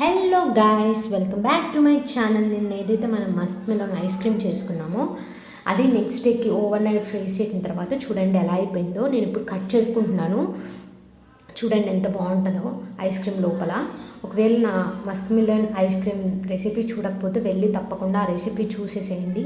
Hello guys, welcome back to my channel. నిన్న ఏదైతే మనం మస్క్ మిలన్ ఐస్ క్రీమ్ చేసుకున్నామో అది నెక్స్ట్ డేకి ఓవర్ నైట్ ఫ్రీజ్ చేసిన తర్వాత చూడండి ఎలా అయిపోయిందో. నేను ఇప్పుడు కట్ చేసుకుంటున్నాను. చూడండి ఎంత బాగుంటుందో ఐస్ క్రీమ్ లోపల. ఒకవేళ నా Musk melon ice cream recipe చూడకపోతే వెళ్ళి తప్పకుండా ఆ రెసిపీ చూసేసేయండి,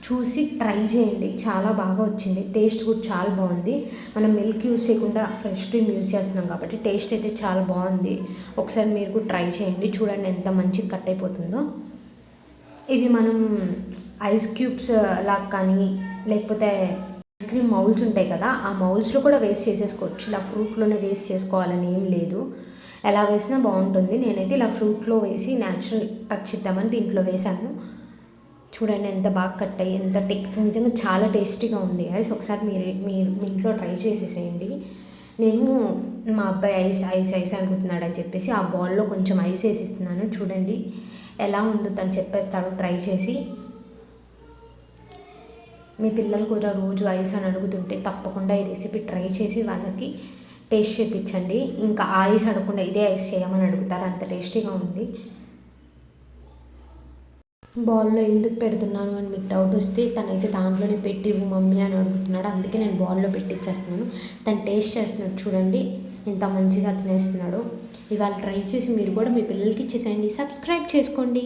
చూసి ట్రై చేయండి. చాలా బాగా వచ్చింది, టేస్ట్ కూడా చాలా బాగుంది. మనం మిల్క్ యూస్ చేయకుండా ఫ్రెష్ క్రీమ్ యూస్ చేస్తున్నాం కాబట్టి టేస్ట్ అయితే చాలా బాగుంది. ఒకసారి మీరు కూడా ట్రై చేయండి. చూడండి ఎంత మంచిగా కట్ అయిపోతుందో. ఇవి మనం ఐస్ క్యూబ్స్ లాగా కానీ లేకపోతే ఐస్ క్రీమ్ మౌల్స్ ఉంటాయి కదా, ఆ మౌల్స్లో కూడా వేస్ట్ చేసేసుకోవచ్చు. ఇలా ఫ్రూట్లోనే వేస్ట్ చేసుకోవాలని ఏం లేదు, ఎలా వేసినా బాగుంటుంది. నేనైతే ఇలా ఫ్రూట్లో వేసి న్యాచురల్ టచ్ ఇద్దామని దీంట్లో వేసాను. చూడండి ఎంత బాగా కట్ అయ్యి ఎంత నిజంగా చాలా టేస్టీగా ఉంది. ఐస్ ఒకసారి మీ ఇంట్లో ట్రై చేసేసేయండి. నేను మా అబ్బాయి ఐస్ ఐస్ ఐస్ అనుకుంటున్నాడు అని చెప్పేసి ఆ బాల్లో కొంచెం ఐస్ వేసిస్తున్నాను. చూడండి ఎలా ఉందో తను చెప్పేస్తాడు ట్రై చేసి. మీ పిల్లలు కూడా రోజు ఐస్ అని అడుగుతుంటే తప్పకుండా ఈ రెసిపీ ట్రై చేసి వాళ్ళకి టేస్ట్ చేయించండి. ఇంకా ఐస్ అడగకుండా ఇదే ఐస్ చేయమని అడుగుతారు, అంత టేస్టీగా ఉంది. బాల్లో ఎందుకు పెడుతున్నాను అని మీకు డౌట్ వస్తే తనైతే దాంట్లోనే పెట్టి మమ్మీ అని అడుగుతున్నాడు, అందుకే నేను బాల్లో పెట్టిచ్చేస్తున్నాను. తను టేస్ట్ చేస్తున్నాడు, చూడండి ఎంత మంచిగా తినేస్తున్నాడు. ఇవాళ ట్రై చేసి మీరు కూడా మీ పిల్లలకి ఇచ్చేసేయండి. సబ్స్క్రైబ్ చేసుకోండి.